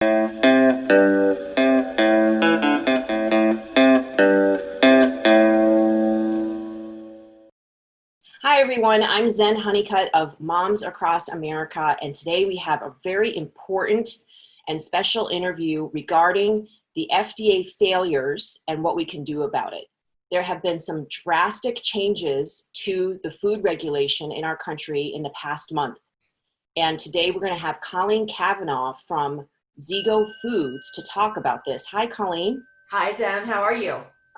Hi everyone, I'm Zen Honeycutt of Moms Across America, and today we have a very important and special interview regarding the FDA failures and what we can do about it. There have been some drastic changes to the food regulation in our country in the past month. And today we're going to have Colleen Kavanagh from Zego Foods to talk about this. Hi, Colleen. Hi, Zen. How are you?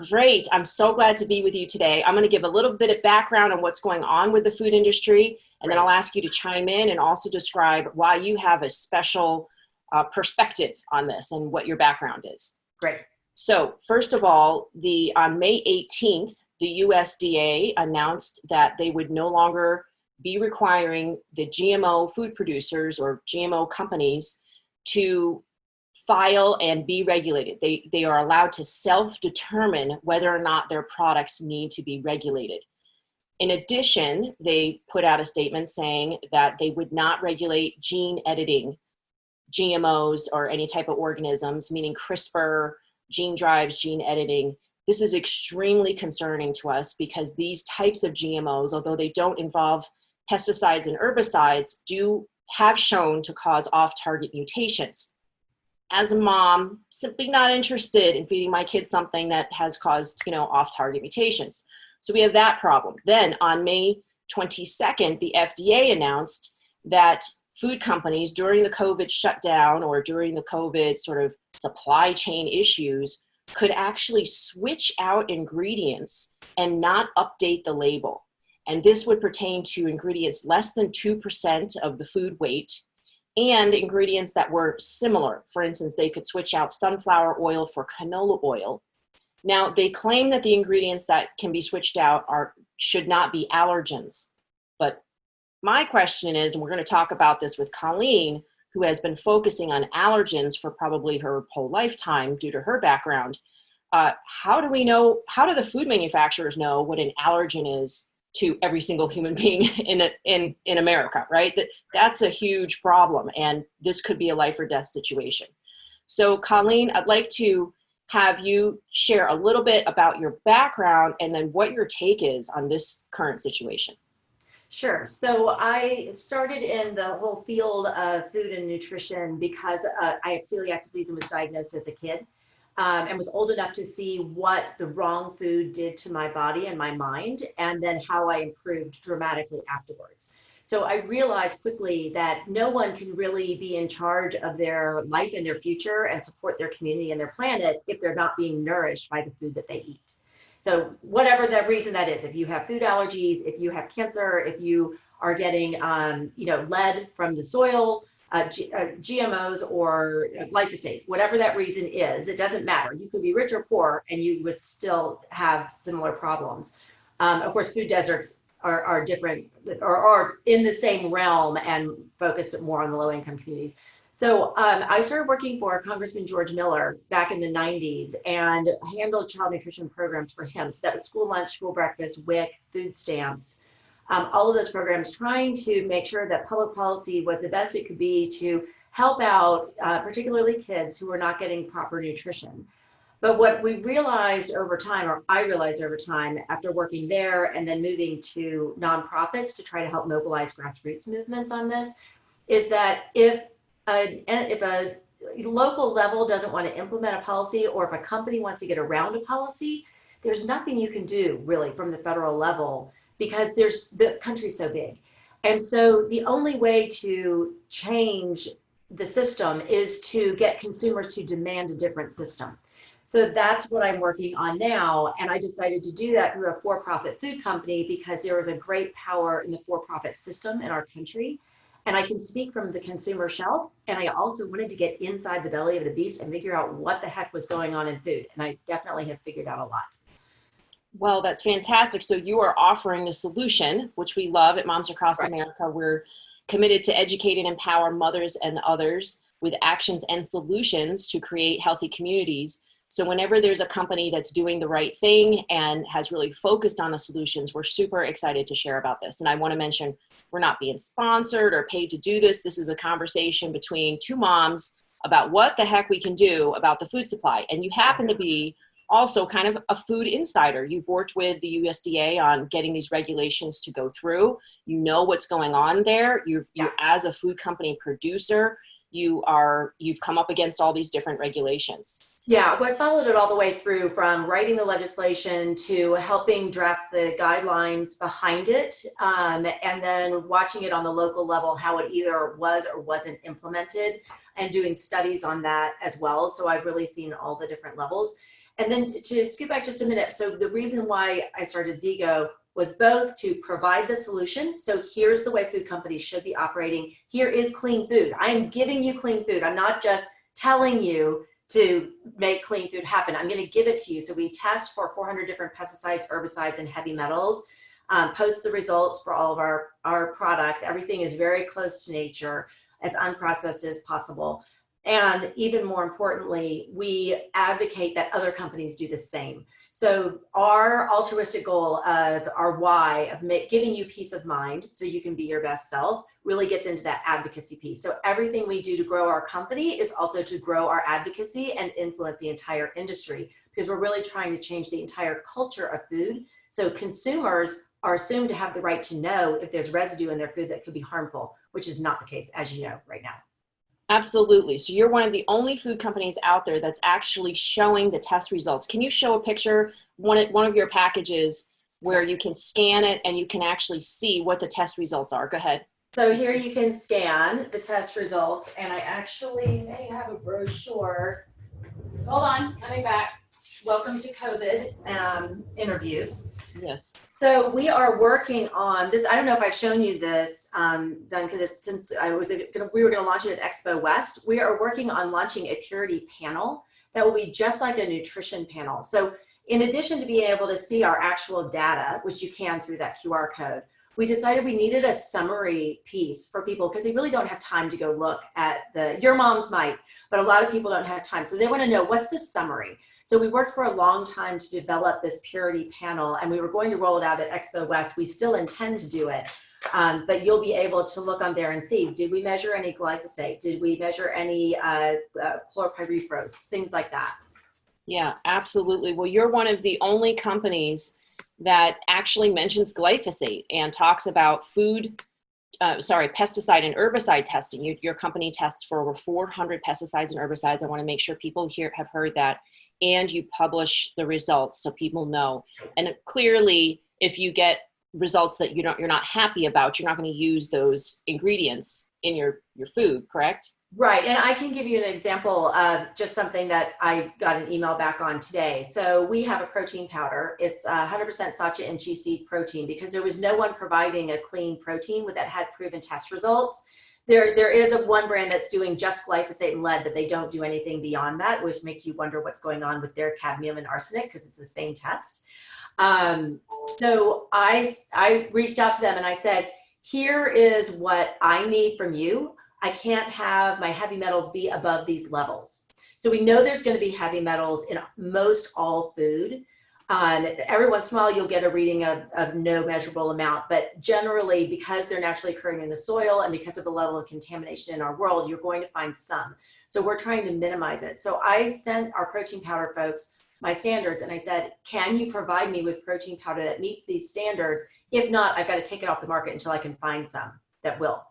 Great. I'm so glad to be with you today. I'm going to give a little bit of background on what's going on with the food industry, and then I'll ask you to chime in and also describe why you have a special perspective on this and what your background is. Great. So first of all, on May 18th, the USDA announced that they would no longer be requiring the GMO food producers or GMO companies to file and be regulated. They are allowed to self-determine whether or not their products need to be regulated. In addition, they put out a statement saying that they would not regulate gene editing, GMOs, or any type of organisms, meaning CRISPR, gene drives, gene editing. This is extremely concerning to us because these types of GMOs, although they don't involve pesticides and herbicides, do have shown to cause off-target mutations. As a mom, simply not interested in feeding my kids something that has caused, off-target mutations. So we have that problem. Then on May 22nd, the FDA announced that food companies during the COVID shutdown or during the COVID sort of supply chain issues could actually switch out ingredients and not update the label. And this would pertain to ingredients less than 2% of the food weight and ingredients that were similar. For instance, they could switch out sunflower oil for canola oil. Now, they claim that the ingredients that can be switched out should not be allergens. But my question is, and we're going to talk about this with Colleen, who has been focusing on allergens for probably her whole lifetime due to her background. How do the food manufacturers know what an allergen is to every single human being in America, right? That's a huge problem, and this could be a life or death situation. So Colleen, I'd like to have you share a little bit about your background and then what your take is on this current situation. Sure. So I started in the whole field of food and nutrition because I have celiac disease and was diagnosed as a kid. And was old enough to see what the wrong food did to my body and my mind, and then how I improved dramatically afterwards. So I realized quickly that no one can really be in charge of their life and their future and support their community and their planet if they're not being nourished by the food that they eat. So whatever the reason that is, if you have food allergies, if you have cancer, if you are getting lead from the soil, GMOs or glyphosate, whatever that reason is, it doesn't matter. You could be rich or poor and you would still have similar problems. Of course, food deserts are different or are in the same realm and focused more on the low income communities. So I started working for Congressman George Miller back in the 90s and handled child nutrition programs for him. So that was school lunch, school breakfast, WIC, food stamps. All of those programs, trying to make sure that public policy was the best it could be to help out, particularly kids who were not getting proper nutrition. But what we realized over time, or I realized over time after working there and then moving to nonprofits to try to help mobilize grassroots movements on this, is that if a local level doesn't want to implement a policy, or if a company wants to get around a policy, there's nothing you can do really from the federal level, because the country's so big. And so the only way to change the system is to get consumers to demand a different system. So that's what I'm working on now. And I decided to do that through a for-profit food company because there is a great power in the for-profit system in our country. And I can speak from the consumer shelf. And I also wanted to get inside the belly of the beast and figure out what the heck was going on in food. And I definitely have figured out a lot. Well, that's fantastic. So you are offering a solution, which we love at Moms Across America. We're committed to educate and empower mothers and others with actions and solutions to create healthy communities. So whenever there's a company that's doing the right thing and has really focused on the solutions, we're super excited to share about this. And I want to mention, we're not being sponsored or paid to do this. This is a conversation between two moms about what the heck we can do about the food supply. And you happen to be also kind of a food insider. You've worked with the USDA on getting these regulations to go through. You know what's going on there. You as a food company producer, you've come up against all these different regulations. Yeah, well, I followed it all the way through, from writing the legislation to helping draft the guidelines behind it, and then watching it on the local level, how it either was or wasn't implemented, and doing studies on that as well. So I've really seen all the different levels. And then to scoot back just a minute, so the reason why I started Zigo was both to provide the solution. So here's the way food companies should be operating. Here is clean food. I am giving you clean food. I'm not just telling you to make clean food happen. I'm going to give it to you. So we test for 400 different pesticides, herbicides, and heavy metals, post the results for all of our products. Everything is very close to nature, as unprocessed as possible. And even more importantly, we advocate that other companies do the same. So our altruistic goal of our why of giving you peace of mind so you can be your best self really gets into that advocacy piece. So everything we do to grow our company is also to grow our advocacy and influence the entire industry, because we're really trying to change the entire culture of food. So consumers are assumed to have the right to know if there's residue in their food that could be harmful, which is not the case, as you know, right now. Absolutely. So you're one of the only food companies out there that's actually showing the test results. Can you show a picture, one of your packages, where you can scan it and you can actually see what the test results are? Go ahead. So here you can scan the test results, and I actually may have a brochure. Hold on, coming back. Welcome to COVID interviews. Yes. So we are working on this. I don't know if I've shown you this, done, because it's since we were going to launch it at Expo West. We are working on launching a purity panel that will be just like a nutrition panel. So in addition to being able to see our actual data, which you can through that QR code, we decided we needed a summary piece for people, because they really don't have time to go look at your moms might, but a lot of people don't have time. So they want to know, what's the summary? So we worked for a long time to develop this purity panel, and we were going to roll it out at Expo West. We still intend to do it, but you'll be able to look on there and see, did we measure any glyphosate? Did we measure any chlorpyrifos, things like that? Yeah, absolutely. Well, you're one of the only companies that actually mentions glyphosate and talks about pesticide and herbicide testing. Your company tests for over 400 pesticides and herbicides. I want to make sure people here have heard that. And you publish the results so people know. And clearly, if you get results that you're not happy about, you're not going to use those ingredients in your food, correct? Right, and I can give you an example of just something that I got an email back on today. So we have a protein powder. It's 100% sacha and chia seed protein, because there was no one providing a clean protein that had proven test results. There is one brand that's doing just glyphosate and lead, but they don't do anything beyond that, which makes you wonder what's going on with their cadmium and arsenic, because it's the same test. So I reached out to them and I said, here is what I need from you. I can't have my heavy metals be above these levels. So we know there's going to be heavy metals in most all food. Every once in a while, you'll get a reading of no measurable amount, but generally, because they're naturally occurring in the soil and because of the level of contamination in our world, you're going to find some. So we're trying to minimize it. So I sent our protein powder folks my standards, and I said, can you provide me with protein powder that meets these standards? If not, I've got to take it off the market until I can find some that will.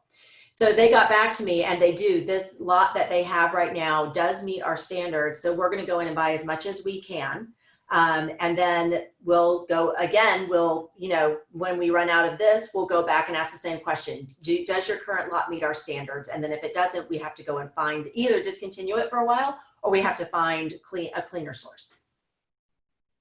So they got back to me, and they do. This lot that they have right now does meet our standards. So we're going to go in and buy as much as we can. And then we'll go again, when we run out of this, we'll go back and ask the same question. Does your current lot meet our standards? And then if it doesn't, we have to go and either discontinue it for a while, or we have to find a cleaner source.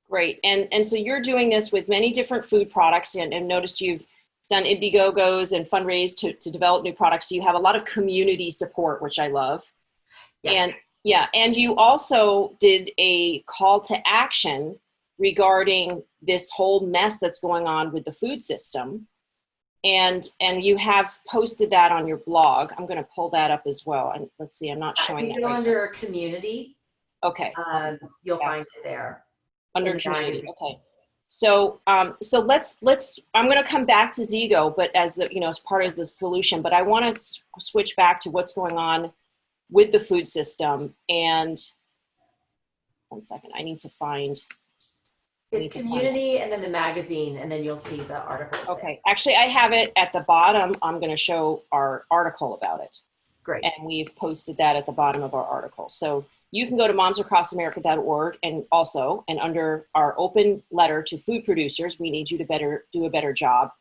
Great. And so you're doing this with many different food products, and noticed you've done Indiegogos and fundraise to develop new products. So you have a lot of community support, which I love. Yes. And you also did a call to action regarding this whole mess that's going on with the food system. And you have posted that on your blog. I'm going to pull that up as well. And let's see, I'm not showing that. If you go under community, okay, you'll find it there. Under community. Okay. So let's I'm going to come back to Zigo, but as part of the solution, but I want to switch back to what's going on with the food system. And one second, I need to find. It's community and then the magazine, and then you'll see the articles. Okay, actually I have it at the bottom. I'm going to show our article about it. Great. And we've posted that at the bottom of our article. So you can go to momsacrossamerica.org, and also, and under our open letter to food producers, we need you to do a better job.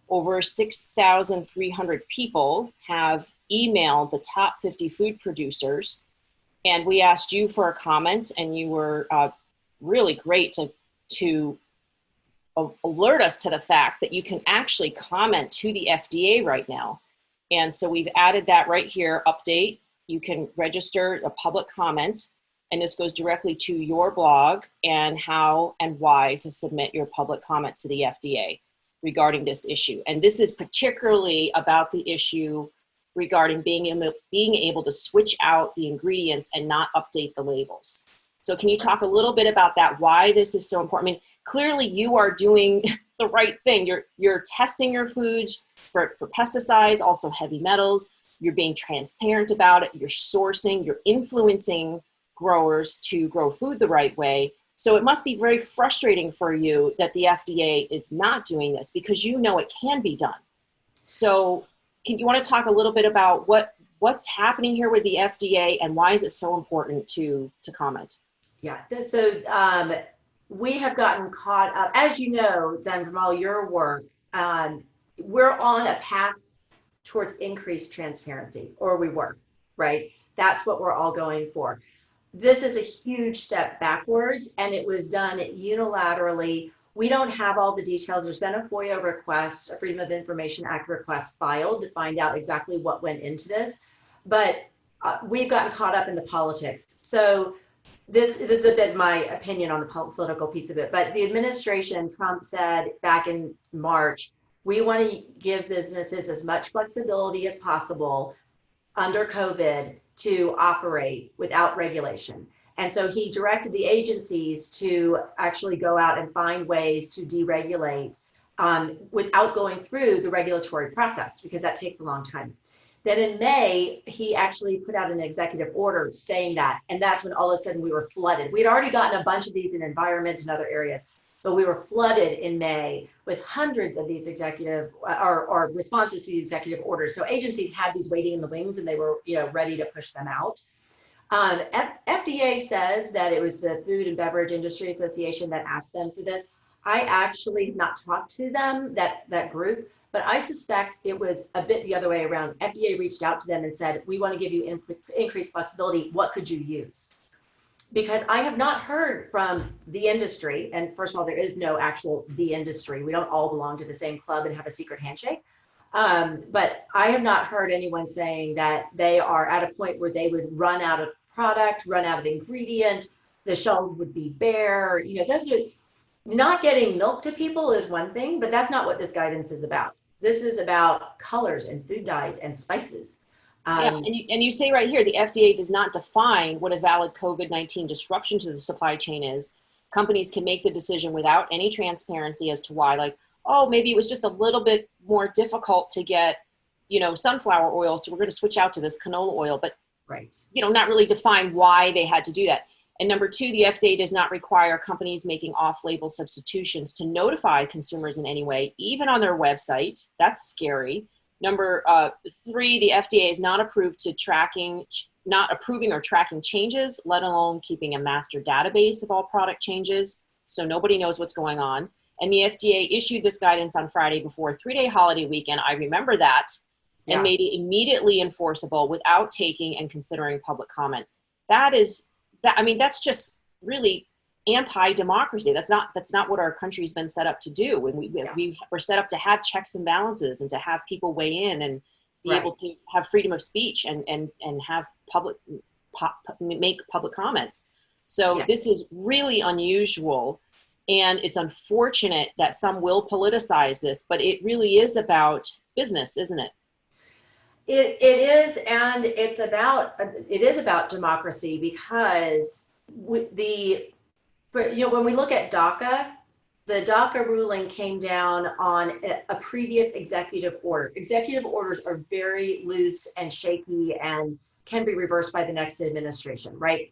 Over 6,300 people have emailed the top 50 food producers, and we asked you for a comment, and you were really great to alert us to the fact that you can actually comment to the FDA right now. And so we've added that right here, update. You can register a public comment, and this goes directly to your blog and how and why to submit your public comment to the FDA regarding this issue. And this is particularly about the issue regarding being able to switch out the ingredients and not update the labels. So can you talk a little bit about that, why this is so important? I mean, clearly you are doing the right thing. You're testing your foods for pesticides, also heavy metals. You're being transparent about it. You're sourcing, you're influencing growers to grow food the right way. So it must be very frustrating for you that the FDA is not doing this, because you know it can be done. So you want to talk a little bit about what's happening here with the FDA and why is it so important to comment? Yeah, so we have gotten caught up, as you know, Zen, from all your work, we're on a path towards increased transparency, or we were, right? That's what we're all going for. This is a huge step backwards, and it was done unilaterally. We don't have all the details. There's been a FOIA request, a Freedom of Information Act request filed to find out exactly what went into this, but we've gotten caught up in the politics. So this is a bit my opinion on the political piece of it, but the administration, Trump said back in March, we want to give businesses as much flexibility as possible under COVID to operate without regulation. And so he directed the agencies to actually go out and find ways to deregulate without going through the regulatory process, because that takes a long time. Then in May, he actually put out an executive order saying that, and that's when all of a sudden we were flooded. We'd already gotten a bunch of these in environment and other areas, but we were flooded in May with hundreds of these executive or responses to the executive orders. So agencies had these waiting in the wings, and they were ready to push them out. FDA says that it was the Food and Beverage Industry Association that asked them for this. I actually have not talked to them, that group, but I suspect it was a bit the other way around. FDA reached out to them and said, we want to give you increased flexibility. What could you use? Because I have not heard from the industry. And first of all, there is no actual the industry. We don't all belong to the same club and have a secret handshake. But I have not heard anyone saying that they are at a point where they would run out of product, run out of ingredient, the shelves would be bare. Not getting milk to people is one thing, but that's not what this guidance is about. This is about colors and food dyes and spices. Yeah, and you say right here, the FDA does not define what a valid COVID-19 disruption to the supply chain is. Companies can make the decision without any transparency as to why, like, oh, maybe it was just a little bit more difficult to get, sunflower oil, so we're going to switch out to this canola oil, but, right, not really define why they had to do that. And number two, the FDA does not require companies making off-label substitutions to notify consumers in any way, even on their website. That's scary. Number three, the FDA is not approving or tracking changes, let alone keeping a master database of all product changes. So nobody knows what's going on. And the FDA issued this guidance on Friday before a 3-day holiday weekend. I remember that, and made it immediately enforceable without taking and considering public comment. That's just really anti-democracy. That's not what our country's been set up to do. When we were set up to have checks and balances and to have people weigh in and be able to have freedom of speech and have make public comments. So this is really unusual, and it's unfortunate that some will politicize this, but it really is about business, isn't it? It is, and it is about democracy, because when we look at DACA, the DACA ruling came down on a previous executive order. Executive orders are very loose and shaky, and can be reversed by the next administration, right?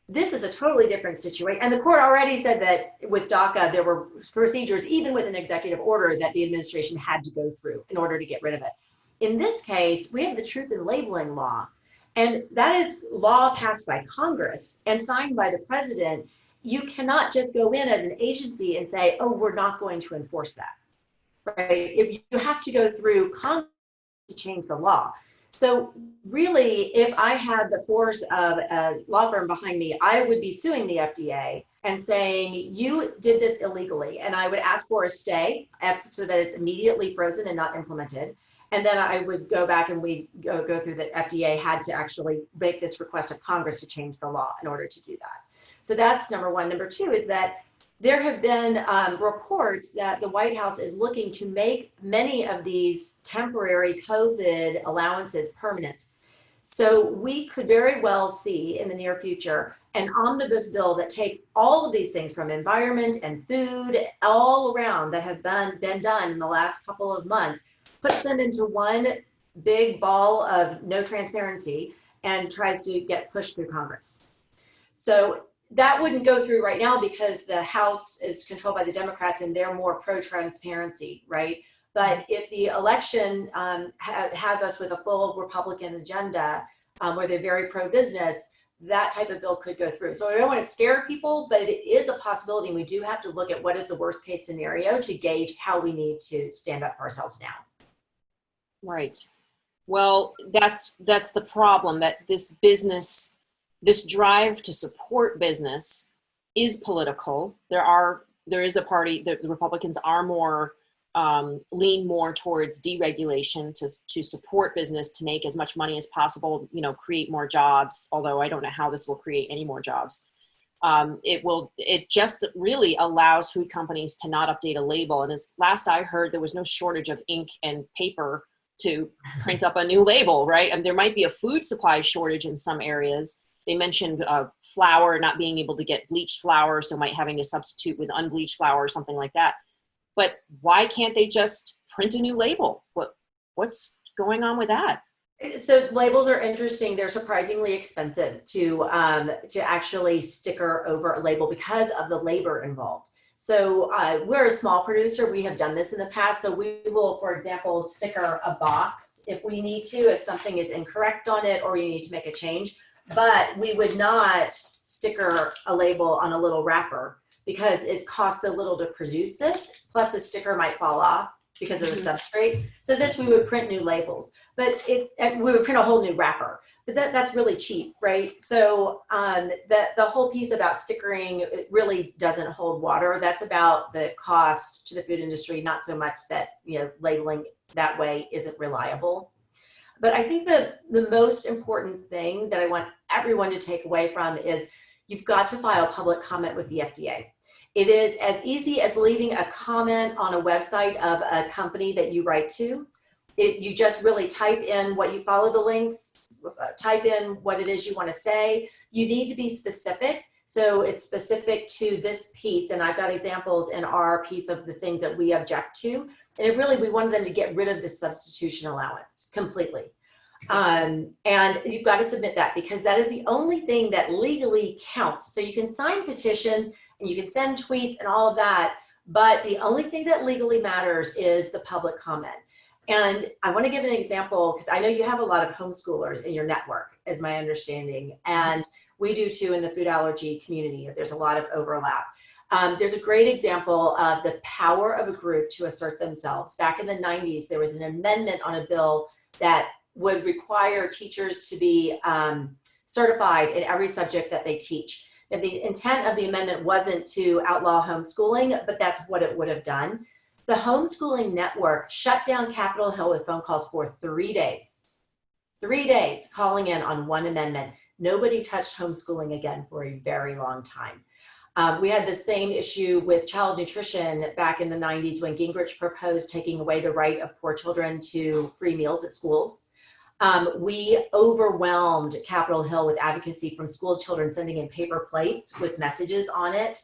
This is a totally different situation. And the court already said that with DACA, there were procedures, even with an executive order, that the administration had to go through in order to get rid of it. In this case, we have the truth in labeling law. And that is law passed by Congress and signed by the president. You cannot just go in as an agency and say, oh, we're not going to enforce that, right? If you have to go through Congress to change the law. So really, if I had the force of a law firm behind me, I would be suing the FDA and saying, you did this illegally. And I would ask for a stay so that it's immediately frozen and not implemented. And then I would go back and we go through that FDA had to actually make this request of Congress to change the law in order to do that. So that's number one. Number two is that there have been reports that the White House is looking to make many of these temporary COVID allowances permanent. So we could very well see in the near future an omnibus bill that takes all of these things from environment and food all around that have been done in the last couple of months, puts them into one big ball of no transparency and tries to get pushed through Congress. So that wouldn't go through right now because the House is controlled by the Democrats and they're more pro-transparency, right? But if the election has us with a full Republican agenda where they're very pro-business, that type of bill could go through. So I don't want to scare people, but it is a possibility. And we do have to look at what is the worst case scenario to gauge how we need to stand up for ourselves now. Right. Well, that's the problem, that this drive to support business is political. There is a party that the Republicans are more lean more towards deregulation to support business, to make as much money as possible, create more jobs, although I don't know how this will create any more jobs. It just really allows food companies to not update a label. And as last I heard, there was no shortage of ink and paper to print up a new label, right? And there might be a food supply shortage in some areas. They mentioned flour, not being able to get bleached flour, so might having to substitute with unbleached flour or something like that. But why can't they just print a new label? What's going on with that? So labels are interesting. They're surprisingly expensive to actually sticker over a label because of the labor involved. So we're a small producer. We have done this in the past. So we will, for example, sticker a box if we need to, if something is incorrect on it or you need to make a change. But we would not sticker a label on a little wrapper because it costs a little to produce this. Plus the sticker might fall off because of the substrate. So this, we would print new labels, but we would print a whole new wrapper. But that's really cheap, right? So the whole piece about stickering, it really doesn't hold water. That's about the cost to the food industry, not so much that labeling that way isn't reliable. But I think the most important thing that I want everyone to take away from is you've got to file public comment with the FDA. It is as easy as leaving a comment on a website of a company that you write to. You just really type in what you follow the links, type in what it is you want to say. You need to be specific. So it's specific to this piece. And I've got examples in our piece of the things that we object to. And we wanted them to get rid of the substitution allowance completely. And you've got to submit that because that is the only thing that legally counts. So you can sign petitions and you can send tweets and all of that. But the only thing that legally matters is the public comment. And I want to give an example because I know you have a lot of homeschoolers in your network, is my understanding. And we do too in the food allergy community. There's a lot of overlap. There's a great example of the power of a group to assert themselves. Back in the 90s, there was an amendment on a bill that would require teachers to be certified in every subject that they teach. Now, the intent of the amendment wasn't to outlaw homeschooling, but that's what it would have done. The homeschooling network shut down Capitol Hill with phone calls for 3 days. 3 days calling in on one amendment. Nobody touched homeschooling again for a very long time. We had the same issue with child nutrition back in the 90s when Gingrich proposed taking away the right of poor children to free meals at schools. We overwhelmed Capitol Hill with advocacy from school children sending in paper plates with messages on it.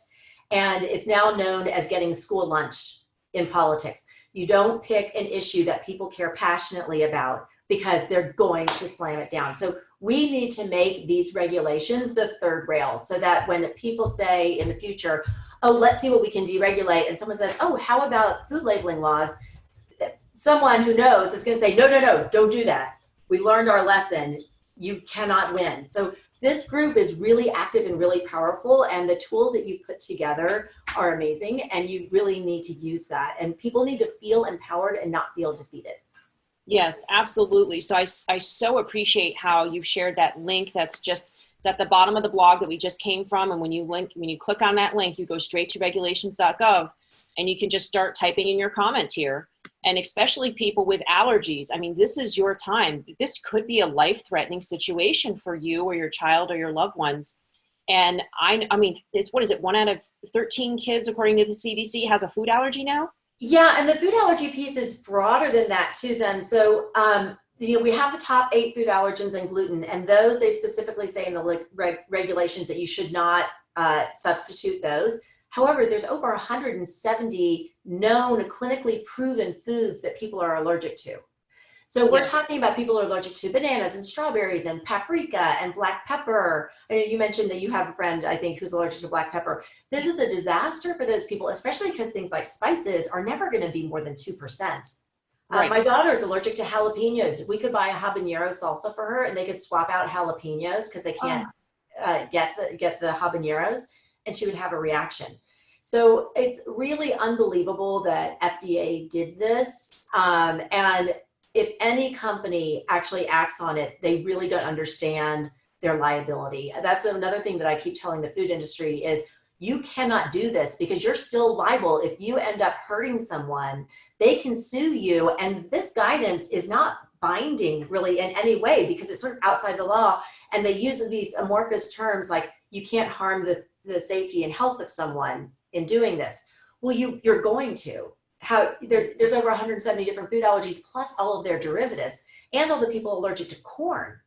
And it's now known as getting school lunch in politics. You don't pick an issue that people care passionately about because they're going to slam it down. So we need to make these regulations the third rail so that when people say in the future, oh, let's see what we can deregulate, and someone says, oh, how about food labeling laws? Someone who knows is going to say, no, no, no, don't do that. We learned our lesson. You cannot win. So this group is really active and really powerful, and the tools that you've put together are amazing, and you really need to use that. And people need to feel empowered and not feel defeated. Yes, absolutely. So I so appreciate how you've shared that link. It's at the bottom of the blog that we just came from. And when you click on that link, you go straight to regulations.gov, and you can just start typing in your comment here. And especially people with allergies. I mean, this is your time. This could be a life-threatening situation for you or your child or your loved ones. And I mean, what is it? 1 out of 13 kids, according to the CDC, has a food allergy now? Yeah, and the food allergy piece is broader than that too, Zen. So, we have the top 8 food allergens and gluten, and those they specifically say in the regulations that you should not substitute those. However, there's over 170 known clinically proven foods that people are allergic to. So we're talking about people who are allergic to bananas and strawberries and paprika and black pepper. And you mentioned that you have a friend, I think, who's allergic to black pepper. This is a disaster for those people, especially because things like spices are never going to be more than 2%. Right. My daughter is allergic to jalapenos. We could buy a habanero salsa for her, and they could swap out jalapenos because they can't get the habaneros, and she would have a reaction. So it's really unbelievable that FDA did this. And if any company actually acts on it, they really don't understand their liability. That's another thing that I keep telling the food industry is you cannot do this because you're still liable. If you end up hurting someone, they can sue you. And this guidance is not binding really in any way because it's sort of outside the law. And they use these amorphous terms like you can't harm the safety and health of someone in doing this. Well, you're going to. There's over 170 different food allergies plus all of their derivatives and all the people allergic to corn.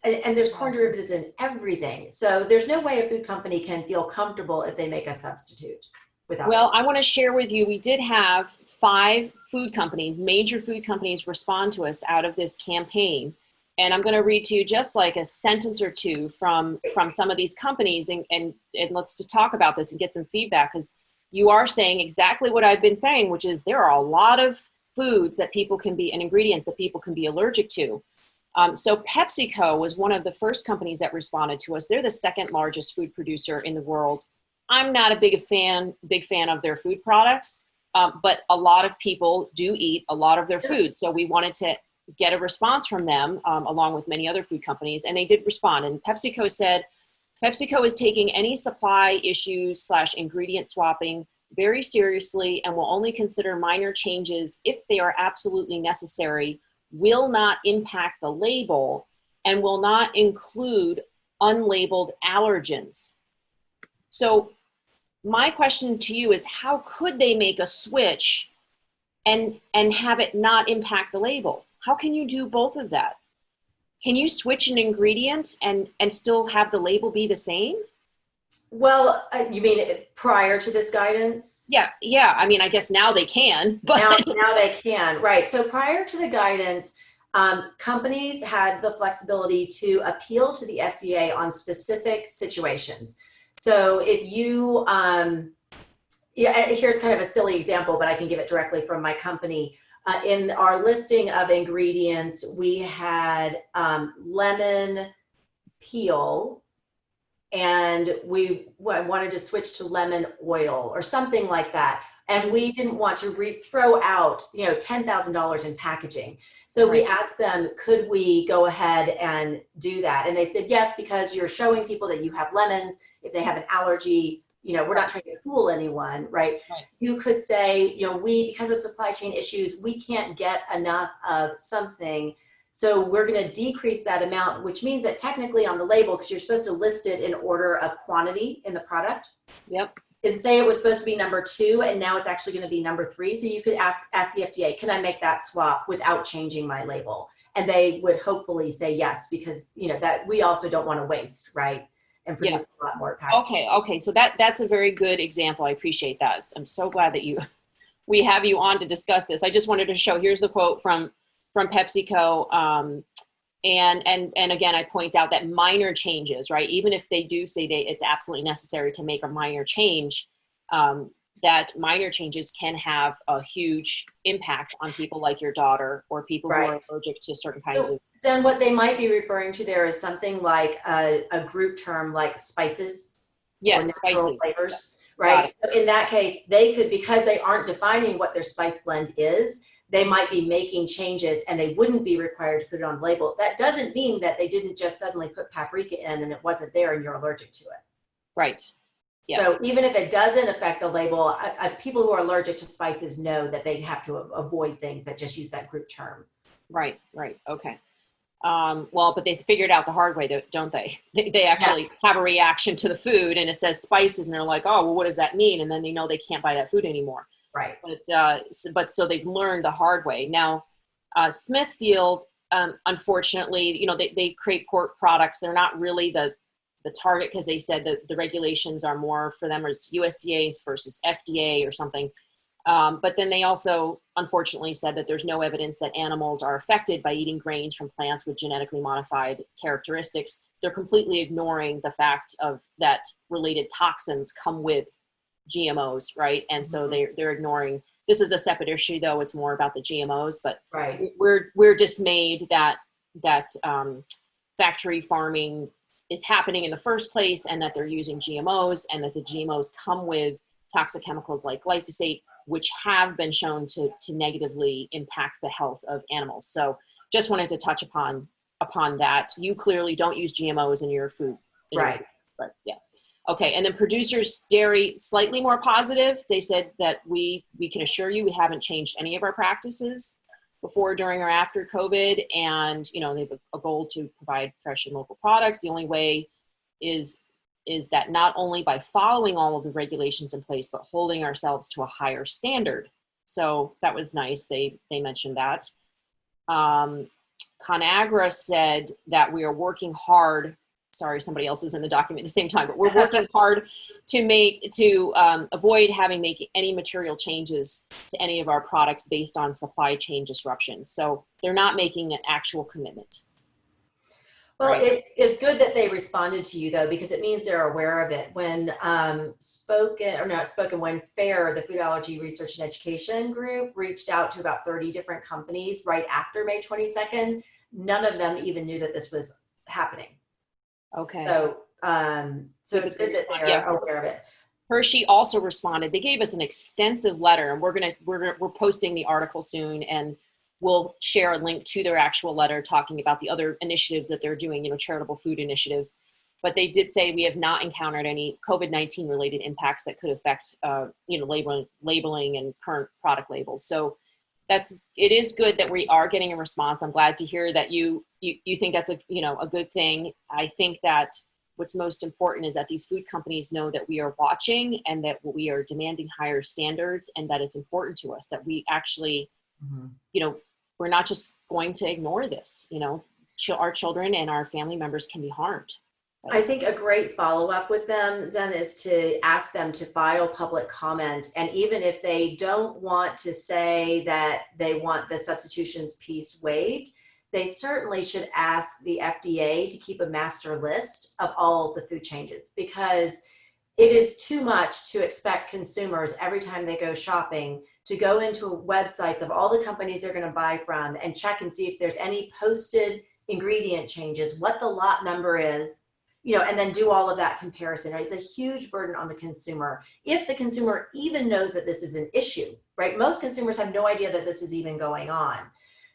And there's corn derivatives in everything. So there's no way a food company can feel comfortable if they make a substitute without. Well, I want to share with you, we did have 5 food companies, major food companies, respond to us out of this campaign. And I'm going to read to you just like a sentence or two from some of these companies and let's just talk about this and get some feedback, because you are saying exactly what I've been saying, which is there are a lot of foods that people can be and ingredients that people can be allergic to. So PepsiCo was one of the first companies that responded to us. They're the 2nd largest food producer in the world. I'm not a big fan of their food products, but a lot of people do eat a lot of their food. So we wanted to get a response from them, along with many other food companies, and they did respond. And PepsiCo said, PepsiCo is taking any supply issues / ingredient swapping very seriously and will only consider minor changes if they are absolutely necessary, will not impact the label, and will not include unlabeled allergens. So my question to you is, how could they make a switch and have it not impact the label? How can you do both of that? Can you switch an ingredient and still have the label be the same? Well, you mean prior to this guidance? Yeah. I mean, I guess now they can, but now they can, right? So prior to the guidance, companies had the flexibility to appeal to the FDA on specific situations. So if you, here's kind of a silly example, but I can give it directly from my company. In our listing of ingredients, we had lemon peel, and we wanted to switch to lemon oil or something like that. And we didn't want to throw out, $10,000 in packaging. So we asked them, could we go ahead and do that? And they said, yes, because you're showing people that you have lemons. If they have an allergy, we're not trying to fool anyone, right? You could say, because of supply chain issues, we can't get enough of something. So we're going to decrease that amount, which means that technically on the label, because you're supposed to list it in order of quantity in the product. Yep. And say it was supposed to be number 2, and now it's actually going to be number 3. So you could ask the FDA, can I make that swap without changing my label? And they would hopefully say yes, because that we also don't want to waste, right? And produce a lot more packaging. Okay. So that's a very good example. I appreciate that. I'm so glad that we have you on to discuss this. I just wanted to show, here's the quote from from PepsiCo. And again, I point out that minor changes, right? Even if they do say it's absolutely necessary to make a minor change, that minor changes can have a huge impact on people like your daughter or people who are allergic to certain kinds of. Then what they might be referring to there is something like a group term like spices or natural flavors, right? So in that case, they could, because they aren't defining what their spice blend is, they might be making changes and they wouldn't be required to put it on the label. That doesn't mean that they didn't just suddenly put paprika in and it wasn't there and you're allergic to it. Right. Yeah. So even if it doesn't affect the label, people who are allergic to spices know that they have to avoid things that just use that group term. Right. Okay. Well, but they figured out the hard way, don't they? They actually have a reaction to the food and it says spices and they're like, oh, well, what does that mean? And then they know they can't buy that food anymore. Right. But so they've learned the hard way. Now, Smithfield, unfortunately, they create pork products. They're not really the target because they said that the regulations are more for them as USDA's versus FDA or something. But then they also, unfortunately, said that there's no evidence that animals are affected by eating grains from plants with genetically modified characteristics. They're completely ignoring the fact of that related toxins come with GMOs, right? And so they're ignoring. This is a separate issue, though. It's more about the GMOs, but we're dismayed that factory farming is happening in the first place, and that they're using GMOs, and that the GMOs come with toxic chemicals like glyphosate, which have been shown to negatively impact the health of animals. So just wanted to touch upon that. You clearly don't use GMOs in your food. Right. Yeah. Okay. And then producers dairy, slightly more positive. They said that we can assure you we haven't changed any of our practices before, during, or after COVID. And, they have a goal to provide fresh and local products. The only way is that not only by following all of the regulations in place, but holding ourselves to a higher standard. So that was nice. They mentioned that. ConAgra said that we are working hard. Sorry, somebody else is in the document at the same time, but we're working hard to avoid making any material changes to any of our products based on supply chain disruptions. So they're not making an actual commitment. Well, it's good that they responded to you, though, because it means they're aware of it. When when FAIR, the Food Allergy Research and Education Group, reached out to about 30 different companies right after May 22nd, none of them even knew that this was happening. Okay. So it's good that they're aware of it. Hershey also responded. They gave us an extensive letter, and we're posting the article soon, and we'll share a link to their actual letter talking about the other initiatives that they're doing, charitable food initiatives. But they did say we have not encountered any COVID-19 related impacts that could affect, labeling and current product labels. So it is good that we are getting a response. I'm glad to hear that you think that's a good thing. I think that what's most important is that these food companies know that we are watching and that we are demanding higher standards, and that it's important to us that we actually, we're not just going to ignore this. Our children and our family members can be harmed. I think a great follow-up with them, Zen, is to ask them to file public comment. And even if they don't want to say that they want the substitutions piece waived, they certainly should ask the FDA to keep a master list of all the food changes, because it is too much to expect consumers every time they go shopping to go into websites of all the companies they're going to buy from and check and see if there's any posted ingredient changes, what the lot number is, and then do all of that comparison. Right? It's a huge burden on the consumer. If the consumer even knows that this is an issue, right? Most consumers have no idea that this is even going on.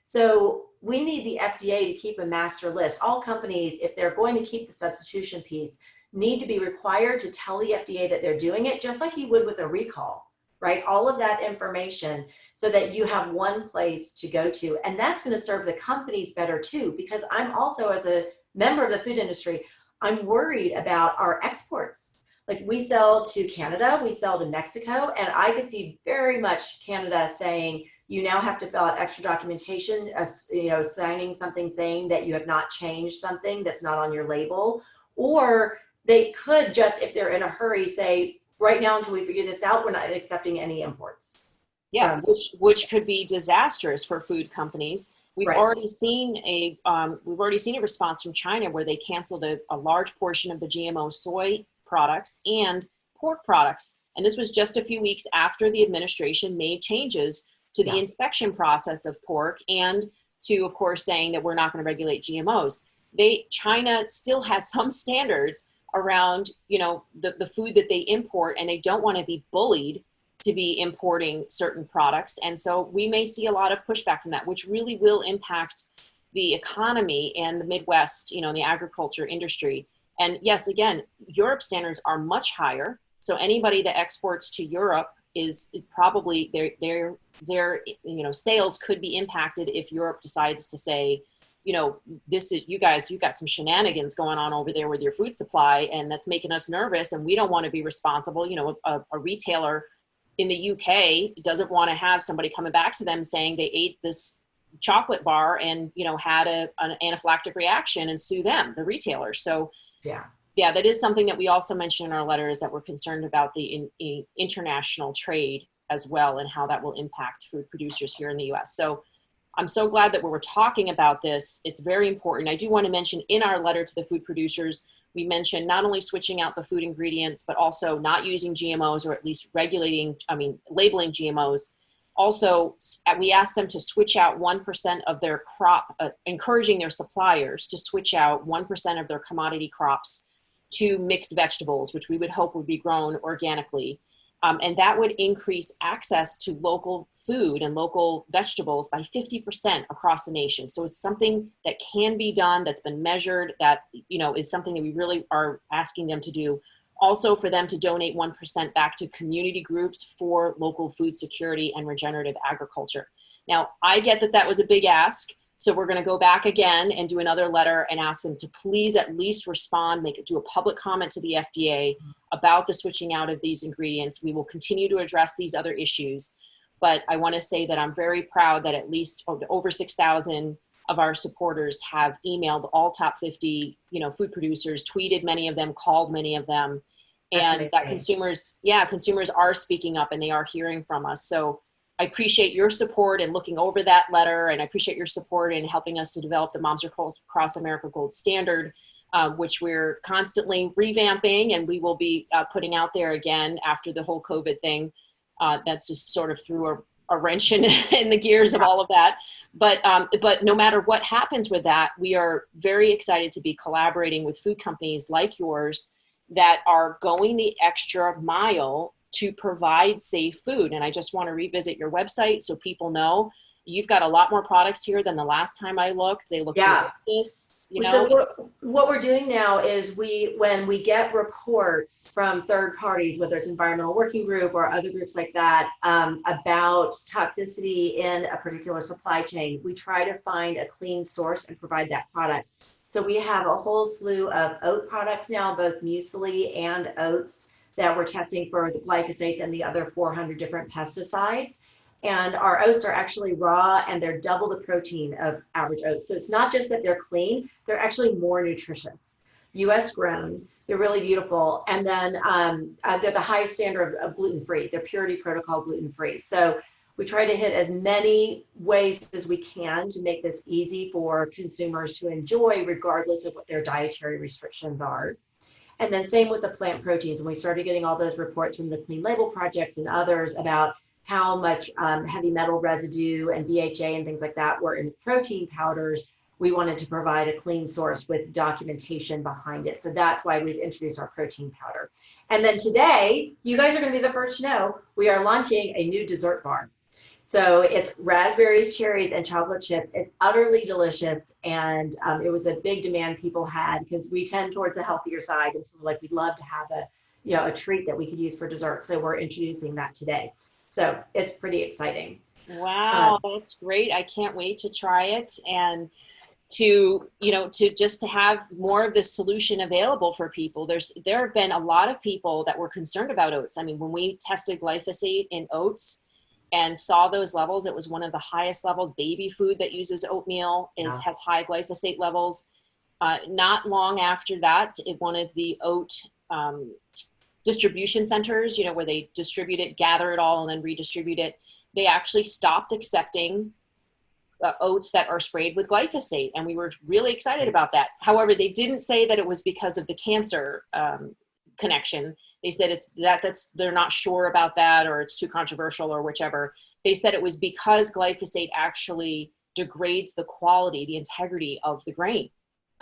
So we need the FDA to keep a master list. All companies, if they're going to keep the substitution piece, need to be required to tell the FDA that they're doing it, just like you would with a recall, right? All of that information so that you have one place to go to. And that's going to serve the companies better too, because I'm also, as a member of the food industry, I'm worried about our exports. Like, we sell to Canada, we sell to Mexico, and I could see very much Canada saying, you now have to fill out extra documentation, signing something saying that you have not changed something that's not on your label. Or they could just, if they're in a hurry, say, right now until we figure this out, we're not accepting any imports. Yeah, which could be disastrous for food companies. We've Right. already seen a response from China where they canceled a large portion of the GMO soy products and pork products. And this was just a few weeks after the administration made changes to the Yeah. inspection process of pork and to, of course, saying that we're not going to regulate GMOs. China still has some standards around, the food that they import, and they don't want to be bullied to be importing certain products. And so we may see a lot of pushback from that, which really will impact the economy and the Midwest, the agriculture industry. And yes, again, Europe standards are much higher. So anybody that exports to Europe is probably their sales could be impacted if Europe decides to say, this is, you guys, you got some shenanigans going on over there with your food supply, and that's making us nervous, and we don't want to be responsible. A retailer in the UK doesn't want to have somebody coming back to them saying they ate this chocolate bar and, had an anaphylactic reaction and sue them, the retailer. So yeah, that is something that we also mentioned in our letter, is that we're concerned about the international trade as well, and how that will impact food producers here in the US. So I'm so glad that we're talking about this. It's very important. I do want to mention in our letter to the food producers, we mentioned not only switching out the food ingredients, but also not using GMOs, or at least labeling GMOs. Also, we asked them to switch out 1% of their crop, encouraging their suppliers to switch out 1% of their commodity crops to mixed vegetables, which we would hope would be grown organically. And that would increase access to local food and local vegetables by 50% across the nation. So it's something that can be done, that's been measured, that, is something that we really are asking them to do. Also, for them to donate 1% back to community groups for local food security and regenerative agriculture. Now, I get that that was a big ask. So we're going to go back again and do another letter and ask them to please at least respond, do a public comment to the FDA about the switching out of these ingredients. We will continue to address these other issues. But I want to say that I'm very proud that at least over 6,000 of our supporters have emailed all top 50, food producers, tweeted many of them, called many of them, and that consumers are speaking up and they are hearing from us. So I appreciate your support in looking over that letter, and I appreciate your support in helping us to develop the Moms Across America Gold Standard, which we're constantly revamping, and we will be putting out there again after the whole COVID thing. That's just sort of threw a wrench in the gears of all of that. But no matter what happens with that, we are very excited to be collaborating with food companies like yours that are going the extra mile to provide safe food. And I just want to revisit your website so people know you've got a lot more products here than the last time I looked. They look delicious. So what we're doing now is when we get reports from third parties, whether it's Environmental Working Group or other groups like that, about toxicity in a particular supply chain, we try to find a clean source and provide that product. So we have a whole slew of oat products now, both muesli and oats, that we're testing for the glyphosates and the other 400 different pesticides. And our oats are actually raw, and they're double the protein of average oats. So it's not just that they're clean, they're actually more nutritious. US grown, they're really beautiful. And then they're the highest standard of gluten-free. They're purity protocol gluten-free. So we try to hit as many ways as we can to make this easy for consumers to enjoy, regardless of what their dietary restrictions are. And then same with the plant proteins. And we started getting all those reports from the Clean Label Projects and others about how much heavy metal residue and BHA and things like that were in protein powders. We wanted to provide a clean source with documentation behind it. So that's why we've introduced our protein powder. And then today, you guys are going to be the first to know, we are launching a new dessert bar. So it's raspberries, cherries, and chocolate chips. It's utterly delicious. And it was a big demand people had, because we tend towards the healthier side. And people we'd love to have a treat that we could use for dessert. So we're introducing that today. So it's pretty exciting. Wow, that's great. I can't wait to try it, and to have more of this solution available for people. There have been a lot of people that were concerned about oats. I mean, when we tested glyphosate in oats and saw those levels, it was one of the highest levels. Baby food that uses oatmeal has high glyphosate levels. Not long after that, one of the oat distribution centers, where they distribute it, gather it all, and then redistribute it, they actually stopped accepting oats that are sprayed with glyphosate, and we were really excited about that. However, they didn't say that it was because of the cancer connection. They said they're not sure about that, or it's too controversial, or whichever. They said it was because glyphosate actually degrades the quality, the integrity of the grain.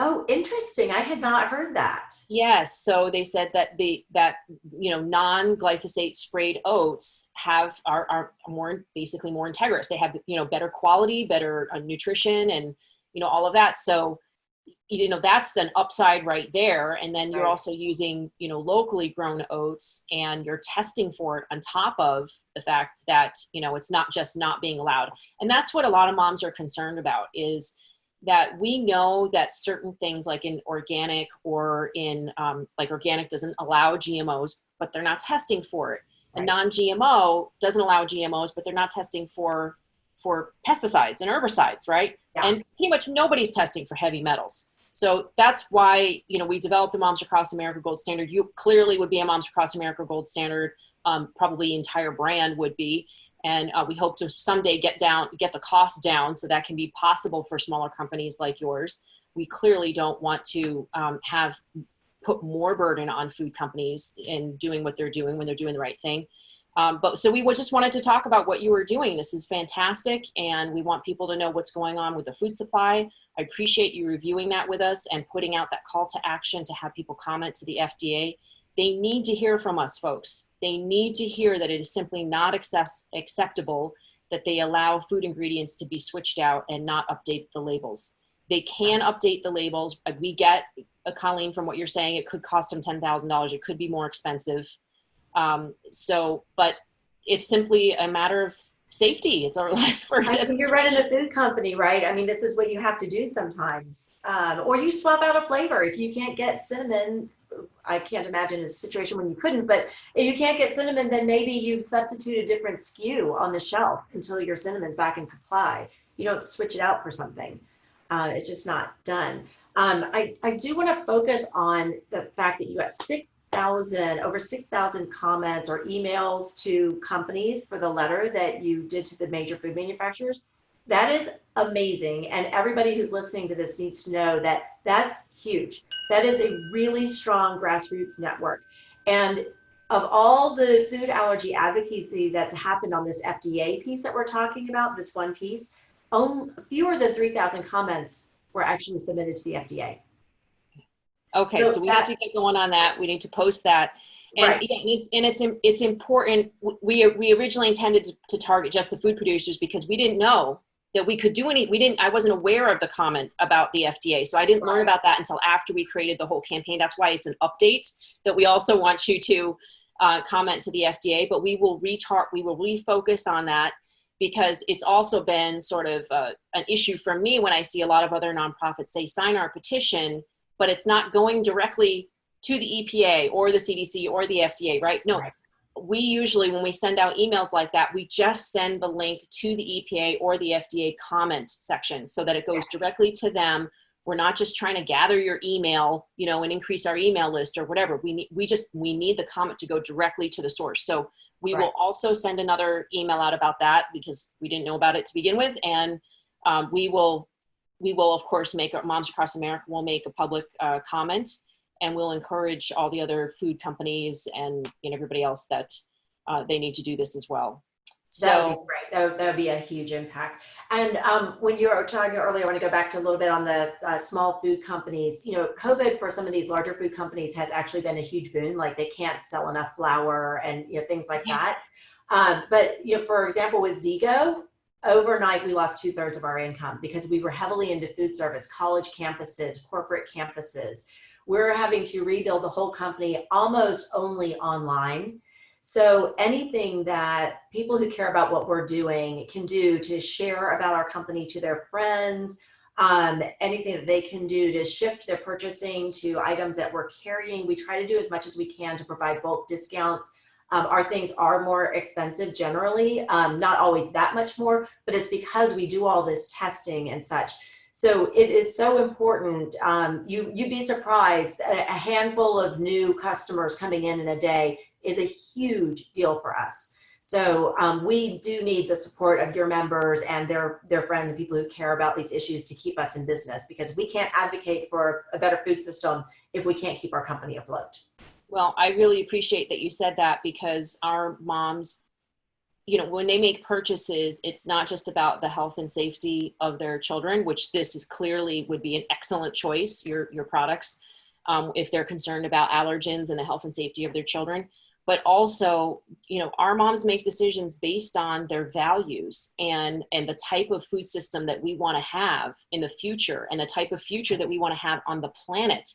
Oh, interesting. I had not heard that. Yes. So they said that non-glyphosate sprayed oats are more, basically more integrous. They have, better quality, better nutrition, and, all of that. So, that's an upside right there. And then you're also using, locally grown oats, and you're testing for it on top of the fact that, it's not just not being allowed. And that's what a lot of moms are concerned about, is that we know that certain things, like in organic, or in like organic doesn't allow GMOs, but they're not testing for it. A non-GMO doesn't allow GMOs, but they're not testing for pesticides and herbicides, right? Yeah. And pretty much nobody's testing for heavy metals. So that's why, we developed the Moms Across America Gold Standard. You clearly would be a Moms Across America Gold Standard, probably the entire brand would be. And we hope to someday get the cost down, so that can be possible for smaller companies like yours. We clearly don't want to put more burden on food companies in doing what they're doing when they're doing the right thing. So we just wanted to talk about what you were doing. This is fantastic, and we want people to know what's going on with the food supply. I appreciate you reviewing that with us and putting out that call to action to have people comment to the FDA. They need to hear from us, folks. They need to hear that it is simply not acceptable that they allow food ingredients to be switched out and not update the labels. They can update the labels. We get, Colleen, from what you're saying, it could cost them $10,000. It could be more expensive. But it's simply a matter of safety. It's our life. You're running a food company, right? I mean, this is what you have to do sometimes. Or you swap out a flavor. If you can't get cinnamon, I can't imagine a situation when you couldn't, but if you can't get cinnamon, then maybe you substitute a different SKU on the shelf until your cinnamon's back in supply. You don't switch it out for something. It's just not done. I do want to focus on the fact that you got over 6,000 comments or emails to companies for the letter that you did to the major food manufacturers. That is amazing. And everybody who's listening to this needs to know that that's huge. That is a really strong grassroots network. And of all the food allergy advocacy that's happened on this FDA piece that we're talking about, this one piece, fewer than 3,000 comments were actually submitted to the FDA. Okay, so we need to get going on that. We need to post that. And, it's important. We originally intended to target just the food producers, because we didn't know that we could do I wasn't aware of the comment about the FDA. So I didn't learn about that until after we created the whole campaign. That's why it's an update that we also want you to comment to the FDA, but we will refocus on that, because it's also been sort of an issue for me when I see a lot of other nonprofits say, sign our petition, but it's not going directly to the EPA or the CDC or the FDA, right? No. Right. We usually, when we send out emails like that, we just send the link to the EPA or the FDA comment section, so that it goes directly to them. We're not just trying to gather your email, and increase our email list or whatever. We need the comment to go directly to the source. So we will also send another email out about that, because we didn't know about it to begin with. And we will of course Moms Across America will make a public comment. And we'll encourage all the other food companies and everybody else that they need to do this as well. So that would be great. That would be a huge impact. And when you were talking earlier, I want to go back to a little bit on the small food companies. COVID for some of these larger food companies has actually been a huge boon. Like, they can't sell enough flour and things like that. But for example, with Zigo, overnight we lost 2/3 of our income, because we were heavily into food service, college campuses, corporate campuses. We're having to rebuild the whole company almost only online. So anything that people who care about what we're doing can do to share about our company to their friends, anything that they can do to shift their purchasing to items that we're carrying, we try to do as much as we can to provide bulk discounts. Our things are more expensive generally, not always that much more, but it's because we do all this testing and such. So it is so important. You'd be surprised. A handful of new customers coming in a day is a huge deal for us. So we do need the support of your members and their friends and people who care about these issues to keep us in business, because we can't advocate for a better food system if we can't keep our company afloat. Well, I really appreciate that you said that, because our moms, you know, when they make purchases, it's not just about the health and safety of their children, which this is clearly would be an excellent choice, your products, if they're concerned about allergens and the health and safety of their children. But also, you know, our moms make decisions based on their values and the type of food system that we want to have in the future, and the type of future that we want to have on the planet.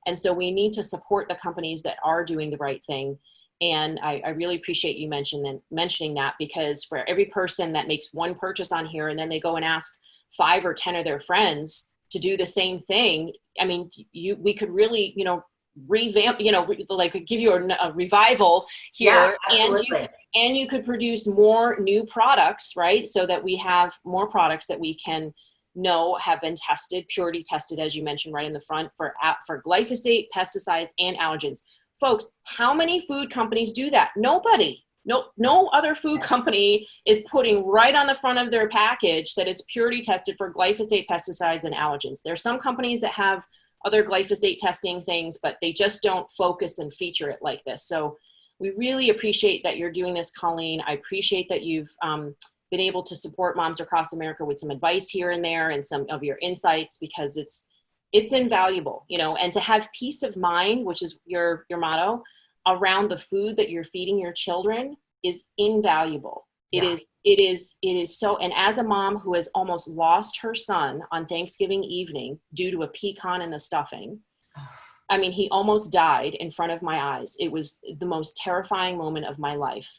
And so we need to support the companies that are doing the right thing. And I really appreciate you mentioning that, because for every person that makes one purchase on here and then they go and ask 5 or 10 of their friends to do the same thing, I mean, we could really, you know, revamp, you know, like give you a revival here. Yeah, absolutely. And you could produce more new products, right? So that we have more products that we can know have been tested, purity tested, as you mentioned right in the front, for glyphosate, pesticides, and allergens. Folks, how many food companies do that? Nobody. No other food company is putting right on the front of their package that it's purity tested for glyphosate, pesticides, and allergens. There's some companies that have other glyphosate testing things, but they just don't focus and feature it like this. So we really appreciate that you're doing this, Colleen. I appreciate that you've been able to support moms across America with some advice here and there and some of your insights, because it's invaluable, you know, and to have peace of mind, which is your motto, around the food that you're feeding your children is invaluable. Yeah. It is so, and as a mom who has almost lost her son on Thanksgiving evening due to a pecan in the stuffing, I mean, he almost died in front of my eyes. It was the most terrifying moment of my life.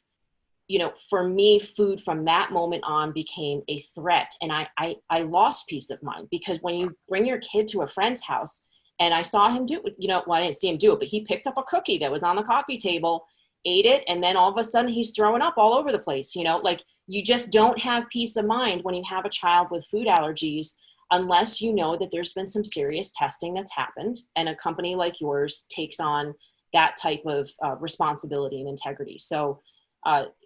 You know, for me, food from that moment on became a threat, and I lost peace of mind, because when you bring your kid to a friend's house, and I saw him do it, you know, well, I didn't see him do it, but he picked up a cookie that was on the coffee table, ate it, and then all of a sudden he's throwing up all over the place. You know, like, you just don't have peace of mind when you have a child with food allergies, unless you know that there's been some serious testing that's happened, and a company like yours takes on that type of responsibility and integrity. So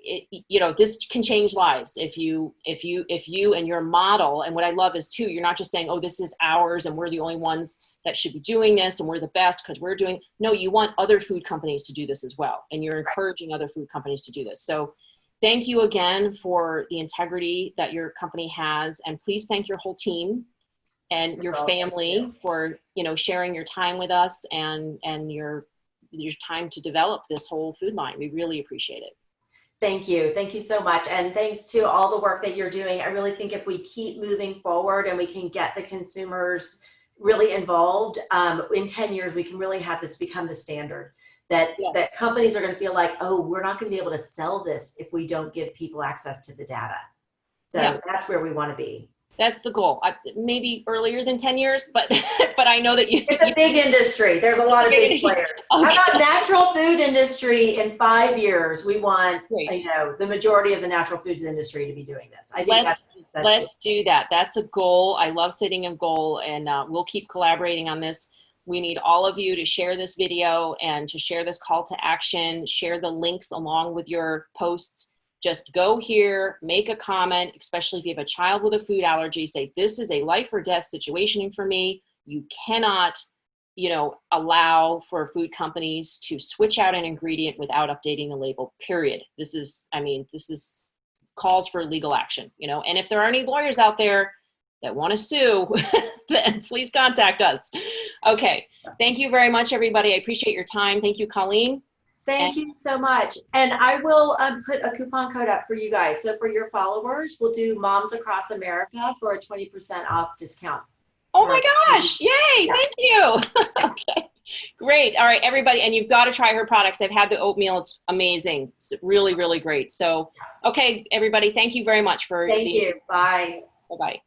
you know, this can change lives if you and your model. And what I love is too, you're not just saying, oh, this is ours and we're the only ones that should be doing this and we're the best because we're doing. No, you want other food companies to do this as well, and you're encouraging other food companies to do this. So thank you again for the integrity that your company has, and please thank your whole team and your family for, you know, sharing your time with us and your time to develop this whole food line. We really appreciate it. Thank you. Thank you so much. And thanks to all the work that you're doing. I really think if we keep moving forward and we can get the consumers really involved, in 10 years, we can really have this become the standard, that companies are going to feel like, oh, we're not going to be able to sell this if we don't give people access to the data. So that's where we want to be. That's the goal. Maybe earlier than 10 years, but but I know that it's a big industry. There's a lot of big players. Okay. How about natural food industry in 5 years? We want, you know, the majority of the natural foods industry to be doing this. I think let's do that. That's a goal. I love setting a goal, and we'll keep collaborating on this. We need all of you to share this video and to share this call to action, share the links along with your posts. Just go here, make a comment, especially if you have a child with a food allergy, say, this is a life or death situation for me. You cannot, you know, allow for food companies to switch out an ingredient without updating the label, period. This is calls for legal action, you know, and if there are any lawyers out there that want to sue, then please contact us. Okay. Thank you very much, everybody. I appreciate your time. Thank you, Colleen. Thank you so much. And I will put a coupon code up for you guys. So for your followers, we'll do Moms Across America for a 20% off discount. Oh my gosh. Yay. Yeah. Thank you. Okay. Great. All right, everybody. And you've got to try her products. I've had the oatmeal. It's amazing. It's really, really great. So, okay, everybody. Thank you very much for. Thank you. Bye. Bye-bye.